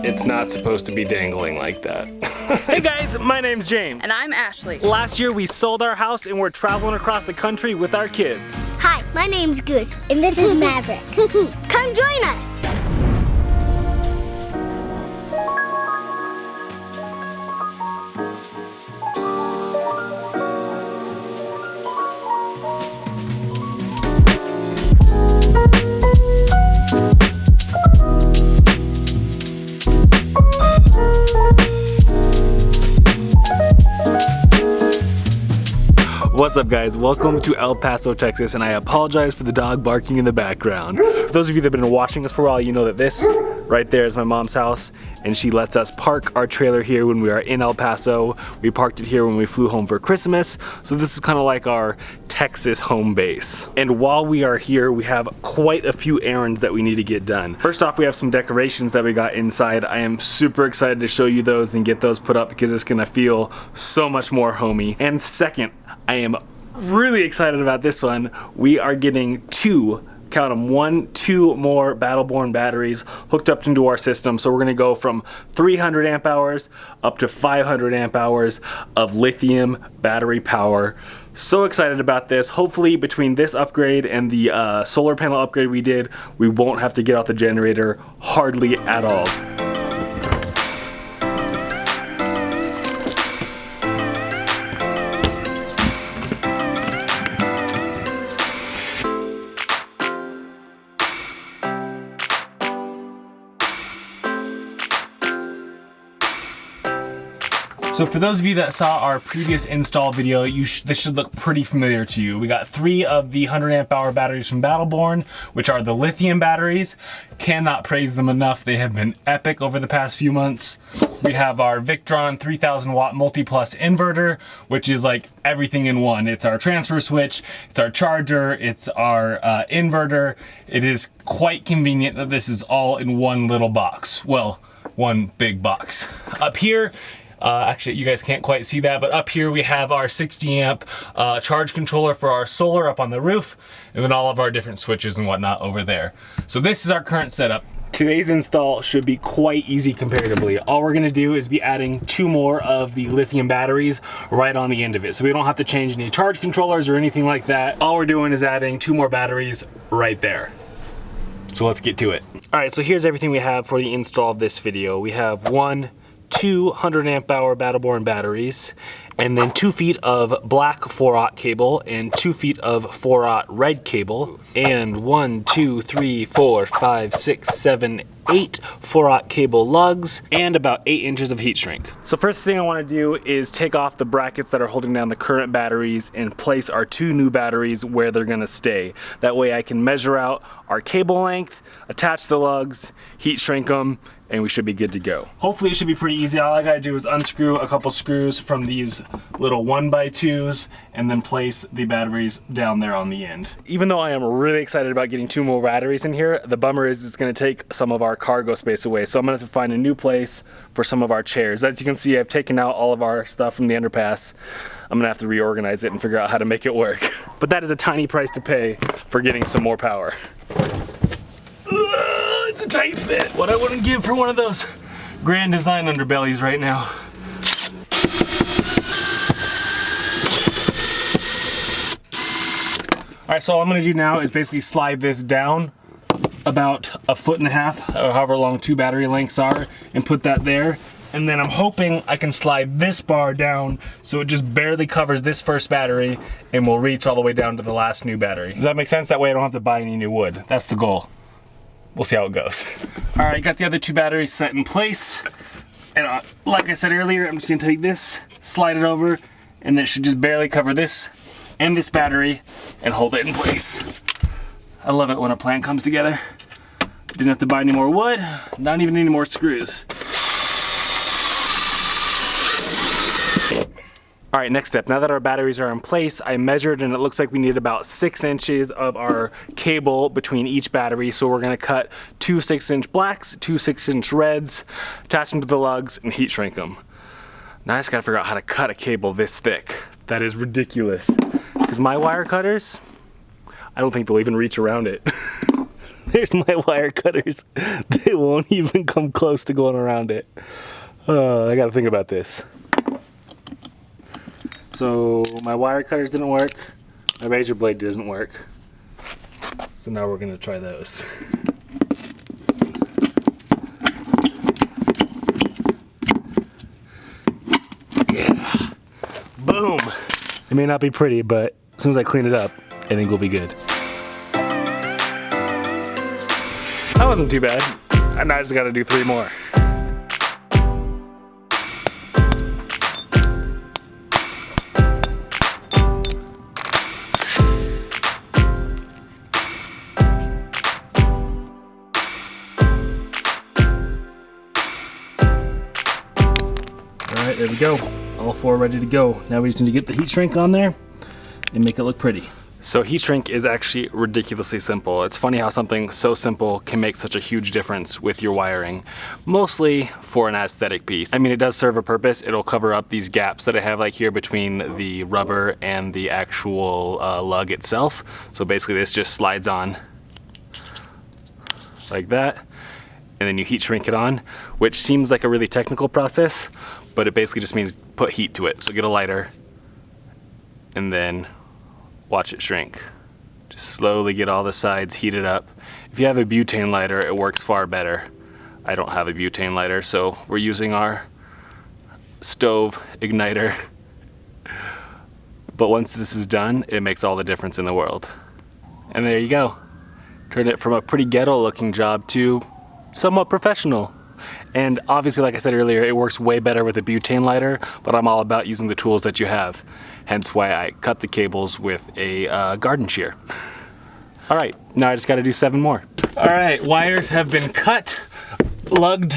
It's not supposed to be dangling like that. Hey guys, my name's James. And I'm Ashley. Last year we sold our house and we're traveling across the country with our kids. Hi, my name's Goose, and this is Maverick. Come join us! What's up guys, welcome to El Paso, Texas, and I apologize for the dog barking in the background. For those of you that have been watching us for a while, you know that this right there is my mom's house, and she lets us park our trailer here when we are in El Paso. We parked it here when we flew home for Christmas, so this is kind of like our Texas home base. And while we are here, we have quite a few errands that we need to get done. First off, we have some decorations that we got inside. I am super excited to show you those and get those put up because it's gonna feel so much more homey. And second, I am really excited about this one. We are getting two more Battleborn batteries hooked up into our system. So we're gonna go from 300 amp hours up to 500 amp hours of lithium battery power. So excited about this. Hopefully between this upgrade and the solar panel upgrade we did, we won't have to get out the generator hardly at all. So for those of you that saw our previous install video, this should look pretty familiar to you. We got 3 of the 100 amp hour batteries from Battleborn, which are the lithium batteries. Cannot praise them enough. They have been epic over the past few months. We have our Victron 3000 watt multi-plus inverter, which is like everything in one. It's our transfer switch, it's our charger, it's our inverter. It is quite convenient that this is all in one little box. Well, one big box. Up here, actually, you guys can't quite see that, but up here we have our 60 amp charge controller for our solar up on the roof, and then all of our different switches and whatnot over there. So this is our current setup. Today's install should be quite easy comparatively. All we're gonna do is be adding 2 more of the lithium batteries right on the end of it. So we don't have to change any charge controllers or anything like that. All we're doing is adding 2 more batteries right there. So let's get to it. All right, so here's everything we have for the install of this video. We have 2 100 amp hour Battleborn batteries, and then 2 feet of black 4/0 cable and 2 feet of 4/0 red cable, and 1, 2, 3, 4, 5, 6, 7, 8 4/0 cable lugs, and about 8 inches of heat shrink. So first thing I want to do is take off the brackets that are holding down the current batteries and place our 2 new batteries where they're gonna stay. That way I can measure out our cable length, attach the lugs, heat shrink them, and we should be good to go. Hopefully it should be pretty easy. All I gotta do is unscrew a couple screws from these little 1x2s and then place the batteries down there on the end. Even though I am really excited about getting 2 more batteries in here, the bummer is it's gonna take some of our cargo space away. So I'm gonna have to find a new place for some of our chairs. As you can see, I've taken out all of our stuff from the underpass. I'm gonna have to reorganize it and figure out how to make it work. But that is a tiny price to pay for getting some more power. It's a tight fit. What I wouldn't give for one of those Grand Design underbellies right now. All right, so all I'm gonna do now is basically slide this down about 1.5 feet, or however long 2 battery lengths are, and put that there. And then I'm hoping I can slide this bar down so it just barely covers this first battery and will reach all the way down to the last new battery. Does that make sense? That way I don't have to buy any new wood. That's the goal. We'll see how it goes. All right, got the other 2 batteries set in place. And like I said earlier, I'm just gonna take this, slide it over, and it should just barely cover this and this battery and hold it in place. I love it when a plan comes together. Didn't have to buy any more wood, not even any more screws. All right, next step. Now that our batteries are in place, I measured and it looks like we need about 6 inches of our cable between each battery. So we're gonna cut 2 6-inch blacks, 2 6-inch reds, attach them to the lugs and heat shrink them. Now I just gotta figure out how to cut a cable this thick. That is ridiculous. Because my wire cutters, I don't think they'll even reach around it. There's my wire cutters. They won't even come close to going around it. I gotta think about this. So my wire cutters didn't work. My razor blade doesn't work. So now we're gonna try those. Yeah. Boom. It may not be pretty, but as soon as I clean it up, I think we'll be good. That wasn't too bad. And I just gotta do 3 more. Alright, there we go. All 4 ready to go. Now we just need to get the heat shrink on there and make it look pretty. So heat shrink is actually ridiculously simple. It's funny how something so simple can make such a huge difference with your wiring, mostly for an aesthetic piece. I mean, it does serve a purpose. It'll cover up these gaps that I have like here between the rubber and the actual lug itself. So basically this just slides on like that, and then you heat shrink it on, which seems like a really technical process, but it basically just means put heat to it. So get a lighter and then watch it shrink. Just slowly get all the sides heated up. If you have a butane lighter, it works far better. I don't have a butane lighter, so we're using our stove igniter. But once this is done, it makes all the difference in the world. And there you go. Turn it from a pretty ghetto looking job to somewhat professional. And obviously, like I said earlier, it works way better with a butane lighter, but I'm all about using the tools that you have. Hence why I cut the cables with a garden shear. All right, now I just gotta do 7 more. All right, wires have been cut, lugged,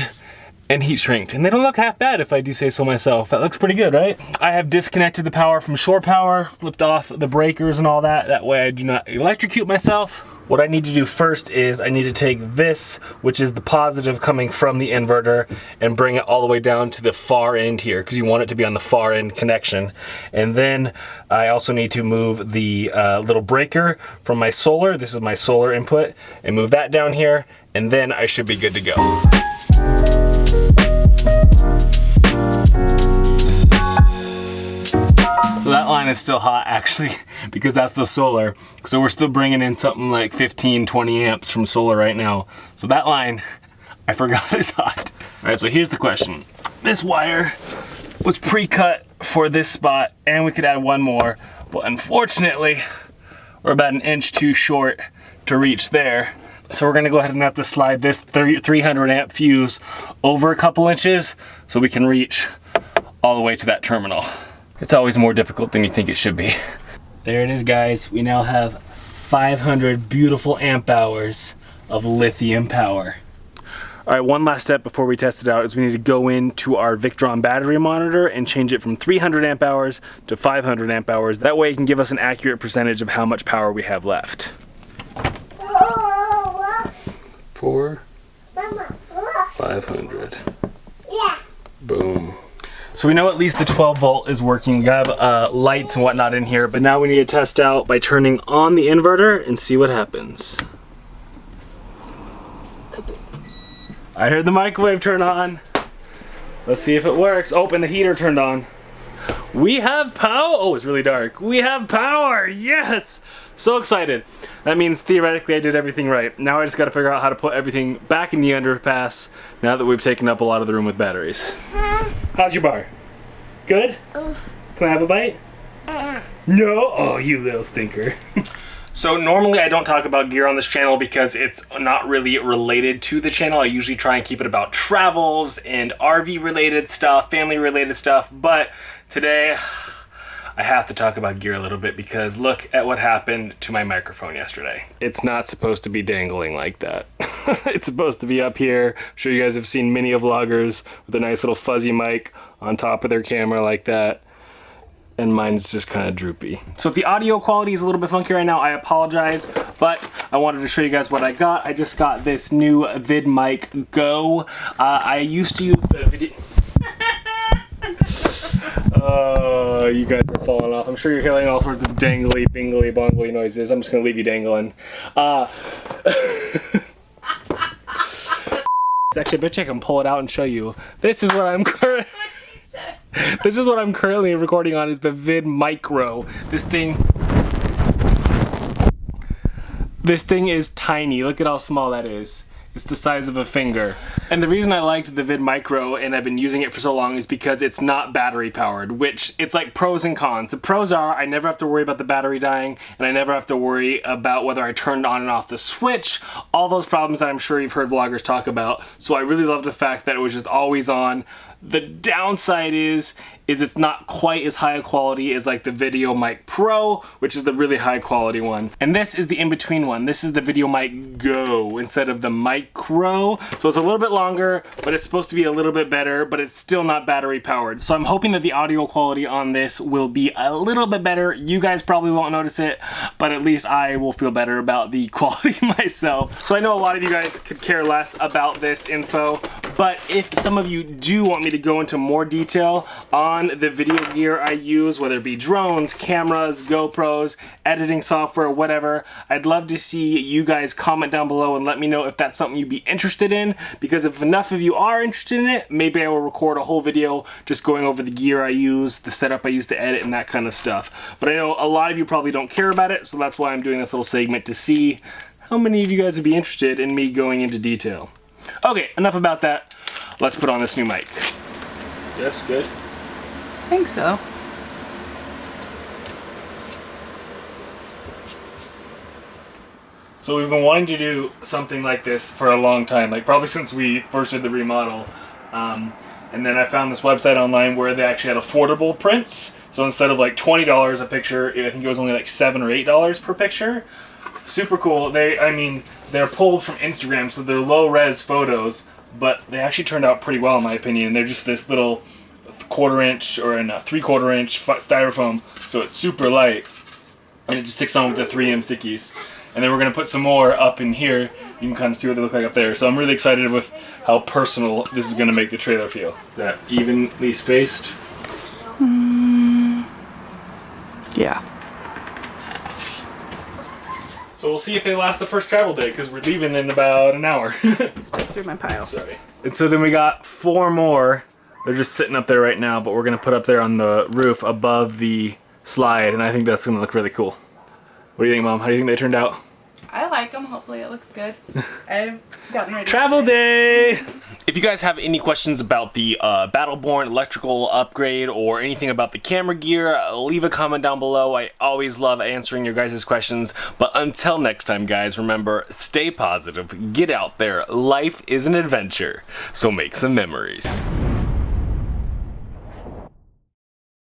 and heat shrinked. And they don't look half bad if I do say so myself. That looks pretty good, right? I have disconnected the power from shore power, flipped off the breakers and all that. That way I do not electrocute myself. What I need to do first is I need to take this, which is the positive coming from the inverter, and bring it all the way down to the far end here, because you want it to be on the far end connection. And then I also need to move the little breaker from my solar, this is my solar input, and move that down here, and then I should be good to go. So that line is still hot actually, because that's the solar. So we're still bringing in something like 15, 20 amps from solar right now. So that line, I forgot, is hot. All right, so here's the question. This wire was pre-cut for this spot, and we could add 1 more, but unfortunately, we're about 1 inch too short to reach there. So we're gonna go ahead and have to slide this 300 amp fuse over a couple inches so we can reach all the way to that terminal. It's always more difficult than you think it should be. There it is, guys. We now have 500 beautiful amp hours of lithium power. All right, one last step before we test it out is we need to go into our Victron battery monitor and change it from 300 amp hours to 500 amp hours. That way it can give us an accurate percentage of how much power we have left. 4, 500. Yeah. Boom. So we know at least the 12 volt is working. We have lights and whatnot in here, but now we need to test out by turning on the inverter and see what happens. I heard the microwave turn on. Let's see if it works. Oh, and the heater turned on. We have power. Oh, it's really dark. We have power. Yes. So excited. That means theoretically I did everything right. Now I just got to figure out how to put everything back in the underpass now that we've taken up a lot of the room with batteries. How's your bar? Good? Can I have a bite? No? Oh, you little stinker. So normally I don't talk about gear on this channel because it's not really related to the channel. I usually try and keep it about travels and RV related stuff, family related stuff, but today I have to talk about gear a little bit because look at what happened to my microphone yesterday. It's not supposed to be dangling like that. It's supposed to be up here. I'm sure you guys have seen many vloggers with a nice little fuzzy mic on top of their camera like that. And mine's just kind of droopy. So if the audio quality is a little bit funky right now, I apologize, but I wanted to show you guys what I got. I just got this new VidMic Go. I used to use the video... Oh, you guys are falling off. I'm sure you're hearing all sorts of dangly, bingly, bongly noises. I'm just gonna leave you dangling. Actually, I bet you I can pull it out and show you. This is what I'm This is what I'm currently recording on, is the Vid Micro. This thing is tiny. Look at how small that is. It's the size of a finger. And the reason I liked the Vid Micro and I've been using it for so long is because it's not battery powered, which it's like pros and cons. The pros are I never have to worry about the battery dying, and I never have to worry about whether I turned on and off the switch. All those problems that I'm sure you've heard vloggers talk about. So I really love the fact that it was just always on. The downside is it's not quite as high a quality as like the Video Mic Pro, which is the really high quality one. And this is the in-between one. This is the Video Mic Go instead of the Micro. So it's a little bit longer, but it's supposed to be a little bit better, but it's still not battery powered. So I'm hoping that the audio quality on this will be a little bit better. You guys probably won't notice it, but at least I will feel better about the quality myself. So I know a lot of you guys could care less about this info, but if some of you do want me to go into more detail on the video gear I use, whether it be drones, cameras, GoPros, editing software, whatever, I'd love to see you guys comment down below and let me know if that's something you'd be interested in, because if enough of you are interested in it, maybe I will record a whole video just going over the gear I use, the setup I use to edit, and that kind of stuff. But I know a lot of you probably don't care about it, so that's why I'm doing this little segment to see how many of you guys would be interested in me going into detail. Okay, enough about that. Let's put on this new mic. Yes, good. I think so. So we've been wanting to do something like this for a long time, like probably since we first did the remodel. And then I found this website online where they actually had affordable prints. So instead of like $20 a picture, I think it was only like $7 or $8 per picture. Super cool. They're pulled from Instagram, so they're low res photos, but they actually turned out pretty well in my opinion. They're just this little 1/4 inch or a 3/4 inch styrofoam, so it's super light, and it just sticks on with the 3M stickies. And then we're gonna put some more up in here. You can kind of see what they look like up there. So I'm really excited with how personal this is gonna make the trailer feel. Is that evenly spaced? Yeah. So we'll see if they last the first travel day, because we're leaving in about an hour. Step through my pile. Sorry. And so then we got 4 more. They're just sitting up there right now, but we're gonna put up there on the roof above the slide, and I think that's gonna look really cool. What do you think, Mom? How do you think they turned out? I like them. Hopefully it looks good. I've gotten ready. Travel day! If you guys have any questions about the Battleborn electrical upgrade or anything about the camera gear, leave a comment down below. I always love answering your guys' questions. But until next time, guys, remember, stay positive, get out there. Life is an adventure, so make some memories.